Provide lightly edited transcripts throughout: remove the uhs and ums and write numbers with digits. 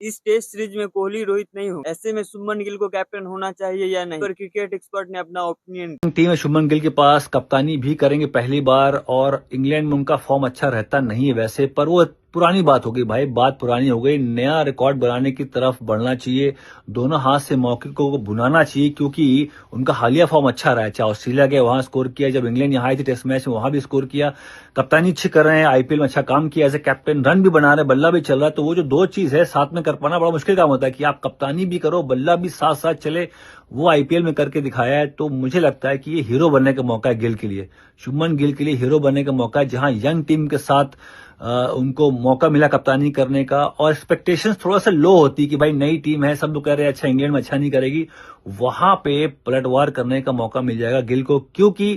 इस test series में कोहली रोहित नहीं हो, ऐसे में शुभमन गिल को कैप्टन होना चाहिए या नहीं? पर क्रिकेट एक्सपर्ट ने अपना ओपिनियन। टीम है शुभमन गिल के पास, कप्तानी भी करेंगे पहली बार, और इंग्लैंड में उनका फॉर्म अच्छा रहता नहीं है वैसे, पर वो पुरानी बात हो गई भाई, बात पुरानी हो गई। नया रिकॉर्ड बनाने की तरफ बढ़ना चाहिए, दोनों हाथ से मौके को भुनाना चाहिए, क्योंकि उनका हालिया फॉर्म अच्छा रहा है। चाहे ऑस्ट्रेलिया गए वहां स्कोर किया, जब इंग्लैंड यहाँ आई थी टेस्ट मैच में वहां भी स्कोर किया, कप्तानी अच्छी कर रहे हैं, आईपीएल में अच्छा काम किया एज ए कैप्टन, रन भी बना रहे, बल्ला भी चल रहा है। तो वो जो दो चीज है साथ में कर पाना बड़ा मुश्किल काम होता है, कि आप कप्तानी भी करो, बल्ला भी साथ साथ चले। वो आईपीएल में करके दिखाया है, तो मुझे लगता है कि ये हीरो बनने का मौका है गिल के लिए, शुभमन गिल के लिए हीरो बनने का मौका है, जहां यंग टीम के साथ उनको मौका मिला कप्तानी करने का, और एक्सपेक्टेशंस थोड़ा सा लो होती कि भाई नई टीम है, सब लोग कह रहे हैं अच्छा इंग्लैंड में अच्छा नहीं करेगी, वहां पे पलटवार करने का मौका मिल जाएगा गिल को। क्योंकि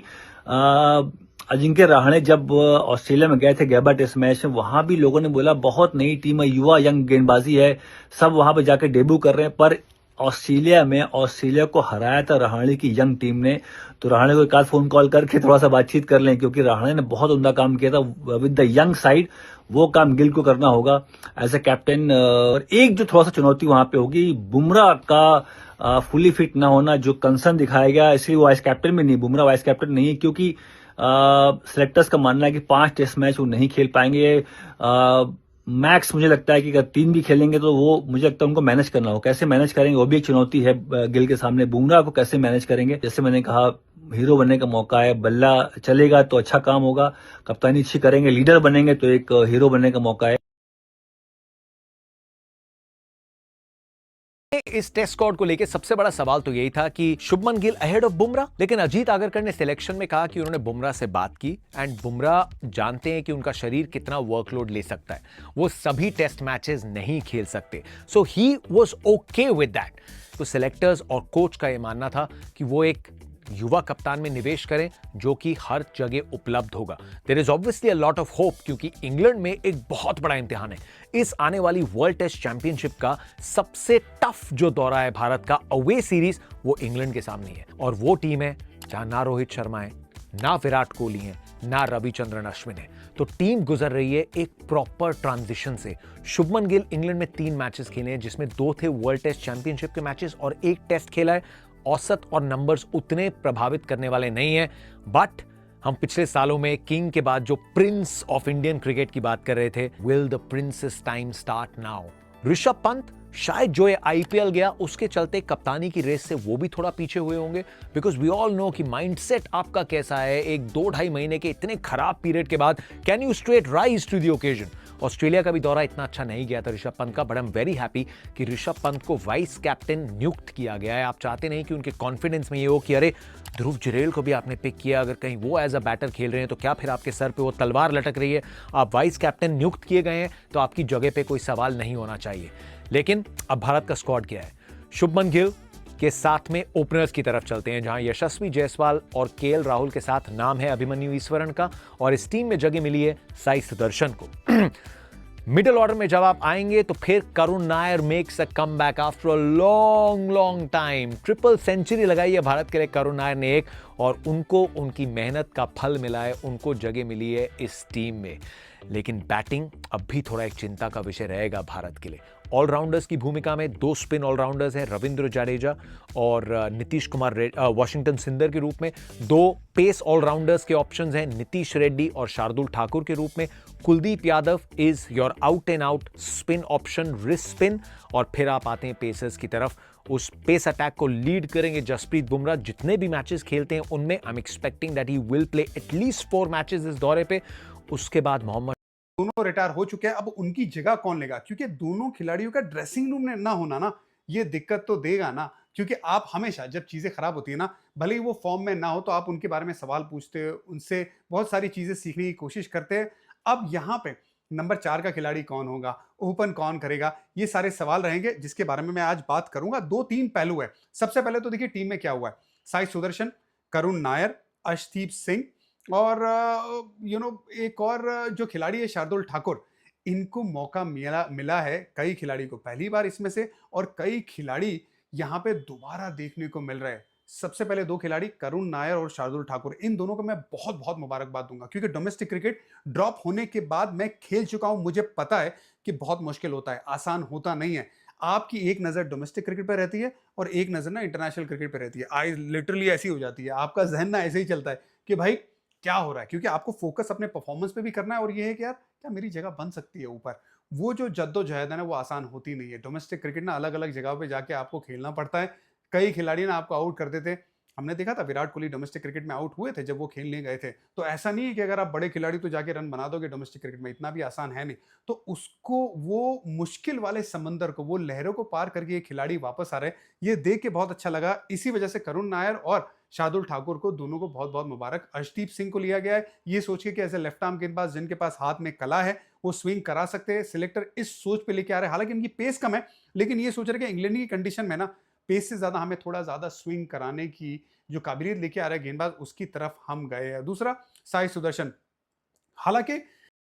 अजिंक्य रहाणे जब ऑस्ट्रेलिया में गए थे गैबा टेस्ट मैच में, वहां भी लोगों ने बोला बहुत नई टीम है, युवा यंग गेंदबाजी है, सब वहां पे जाके डेब्यू कर रहे हैं, पर ऑस्ट्रेलिया में ऑस्ट्रेलिया को हराया था रहाणे की यंग टीम ने। तो रहाणे को एक आध फोन कॉल करके थोड़ा सा बातचीत कर लें, क्योंकि रहाणे ने बहुत उम्दा काम किया था विद द यंग साइड, वो काम गिल को करना होगा एज ए कैप्टन। और एक जो थोड़ा सा चुनौती वहां पे होगी, बुमराह का फुली फिट ना होना जो कंसर्न दिखाया गया, इसलिए वो वाइस कैप्टन भी नहीं, बुमराह वाइस कैप्टन नहीं है, क्योंकि सिलेक्टर्स का मानना है कि 5 टेस्ट मैच वो नहीं खेल पाएंगे। मैक्स मुझे लगता है कि अगर 3 भी खेलेंगे तो वो मुझे लगता है उनको मैनेज करना हो, कैसे मैनेज करेंगे वो भी एक चुनौती है गिल के सामने। बुमराह को कैसे मैनेज करेंगे, जैसे मैंने कहा हीरो बनने का मौका है, बल्ला चलेगा तो अच्छा काम होगा, कप्तानी अच्छी करेंगे, लीडर बनेंगे तो एक हीरो बनने का मौका है। इस टेस्ट स्क्वाड को लेकर सबसे बड़ा सवाल तो यही था कि शुभमन गिल अहेड ऑफ बुमराह, लेकिन अजीत आगरकर ने सिलेक्शन में कहा कि उन्होंने बुमराह से बात की, एंड बुमराह जानते हैं कि उनका शरीर कितना वर्कलोड ले सकता है, वो सभी टेस्ट मैचेस नहीं खेल सकते, so he was okay with that. तो सिलेक्टर्स और कोच का यह मानना था कि वो एक युवा कप्तान में निवेश करें जो कि हर जगह उपलब्ध होगा। There is obviously a lot of hope, क्योंकि इंग्लैंड में एक बहुत बड़ा इम्तिहान है। इस आने वाली वर्ल्ड टेस्ट चैंपियनशिप का सबसे टफ जो दौरा है भारत का, अवे सीरीज, वो इंग्लैंड के सामने है, और वो टीम है जहां ना रोहित शर्मा है, ना विराट कोहली है, ना रविचंद्रन अश्विन है। तो टीम गुजर रही है एक प्रॉपर ट्रांजिशन से। शुभमन गिल इंग्लैंड में 3 मैचेस खेले हैं, जिसमें 2 थे वर्ल्ड टेस्ट चैंपियनशिप के मैचेस और 1 टेस्ट खेला है। औसत और नंबर्स उतने प्रभावित करने वाले नहीं है, बट हम पिछले सालों में किंग के बाद जो प्रिंस ऑफ इंडियन क्रिकेट की बात कर रहे थे, will the princess time start now. Rishabh Pant शायद जो ये आईपीएल गया उसके चलते कप्तानी की रेस से वो भी थोड़ा पीछे हुए होंगे, बिकॉज वी ऑल नो कि माइंडसेट आपका कैसा है। एक 2-2.5 महीने के इतने खराब पीरियड के बाद can you straight rise to the occasion. Australia का भी दौरा इतना अच्छा नहीं गया था ऋषभ पंत का, but I am very happy कि ऋषभ पंत को वाइस कैप्टन नियुक्त किया गया है। आप चाहते नहीं कि उनके कॉन्फिडेंस में ये हो कि अरे ध्रुव जुरैल को भी आपने पिक किया, अगर कहीं वो एज अ बैटर खेल रहे हैं तो क्या फिर आपके सर पे वो तलवार लटक रही है। आप वाइस कैप्टन नियुक्त किए गए हैं तो आपकी जगह पे कोई सवाल नहीं होना चाहिए। लेकिन अब भारत का स्क्वाड क्या है, शुभमन गिल के साथ में ओपनर्स की तरफ चलते हैं, जहां यशस्वी जायसवाल और केएल राहुल के साथ नाम है अभिमन्यु ईश्वरन का, और इस टीम में जगह मिली है साई सुदर्शन को। मिडिल ऑर्डर में जब आप आएंगे तो फिर Karun Nair makes a comeback after a long long time. Triple century लगाई है भारत के लिए करुण नायर ने एक, और उनको उनकी मेहनत का फल मिला है, उनको जगह मिली है इस टीम में। लेकिन बैटिंग अब भी थोड़ा एक चिंता का विषय रहेगा भारत के लिए। ऑलराउंडर्स की भूमिका में 2 स्पिन ऑलराउंडर्स हैं, रविंद्र जडेजा और नीतीश कुमार वॉशिंगटन सुंदर के रूप में। 2 पेस ऑलराउंडर्स के ऑप्शंस हैं, नीतीश रेड्डी और शार्दुल ठाकुर के रूप में। Kuldeep Yadav is your out and out spin option, wrist spin. और फिर आप आते हैं पेसर्स की तरफ, उस पेस अटैक को लीड करेंगे जसप्रीत बुमराह। जितने भी मैचेस खेलते हैं उनमें I am expecting that he will play at least 4 matches इस दौरे पे। उसके बाद मोहम्मद दोनों रिटायर हो चुके हैं, अब उनकी जगह कौन लेगा? क्योंकि दोनों खिलाड़ियों का ड्रेसिंग रूम में ना होना ना, ये दिक्कत तो देगा ना। क्योंकि आप हमेशा जब चीजें खराब होती है ना, भले ही वो फॉर्म में ना हो, तो आप उनके बारे में सवाल पूछते हो, उनसे बहुत सारी चीजें सीखने की कोशिश करते हैं। अब यहाँ पे नंबर 4 का खिलाड़ी कौन होगा, ओपन कौन करेगा, ये सारे सवाल रहेंगे, जिसके बारे में मैं आज बात करूंगा। 2-3 पहलू है। सबसे पहले तो देखिए टीम में क्या हुआ है। साई सुदर्शन, करुण नायर, अर्शदीप सिंह और एक और जो खिलाड़ी है शार्दुल ठाकुर, इनको मौका मिला मिला है। कई खिलाड़ी को पहली बार इसमें से, और कई खिलाड़ी यहाँ पे दोबारा देखने को मिल रहे हैं। सबसे पहले दो खिलाड़ी करुण नायर और शार्दुल ठाकुर, इन दोनों को मैं बहुत बहुत मुबारकबाद दूंगा, क्योंकि डोमेस्टिक क्रिकेट ड्रॉप होने के बाद मैं खेल चुका हूं, मुझे पता है कि बहुत मुश्किल होता है, आसान होता नहीं है। आपकी एक नज़र डोमेस्टिक क्रिकेट पे रहती है और एक नज़र ना इंटरनेशनल क्रिकेट पे रहती है। आई लिटरली ऐसी हो जाती है, आपका जहन ना ऐसे ही चलता है कि भाई क्या हो रहा है, क्योंकि आपको फोकस अपने परफॉर्मेंस पे भी करना है और ये है कि यार क्या मेरी जगह बन सकती है ऊपर। वो जो जद्दोजहद है ना वो आसान होती नहीं है। डोमेस्टिक क्रिकेट ना अलग अलग जगह पे जाके आपको खेलना पड़ता है। कई खिलाड़ी ना आपको आउट कर देते। हमने देखा था विराट कोहली डोमेस्टिक क्रिकेट में आउट हुए थे जब वो खेलने गए थे। तो ऐसा नहीं है कि अगर आप बड़े खिलाड़ी तो जाके रन बना दोगे डोमेस्टिक क्रिकेट में, इतना भी आसान है नहीं। तो उसको वो मुश्किल वाले समंदर को, वो लहरों को पार करके ये खिलाड़ी वापस आ रहे हैं, ये देख के बहुत अच्छा लगा। इसी वजह से करुण नायर और शार्दुल ठाकुर को, दोनों को बहुत बहुत मुबारक। अर्शदीप सिंह को लिया गया है ये सोच के कि ऐसे लेफ्ट आर्म गेंदबाज जिनके पास हाथ में कला है वो स्विंग करा सकते हैं, सिलेक्टर इस सोच पे लेके आ रहे हैं। हालांकि इनकी पेस कम है, लेकिन ये सोच रहे हैं कि इंग्लैंड की कंडीशन में ना पेस से ज्यादा हमें थोड़ा ज्यादा स्विंग कराने की जो काबिलियत लेके आ रहा है गेंदबाज, उसकी तरफ हम गए हैं। दूसरा साई सुदर्शन, हालांकि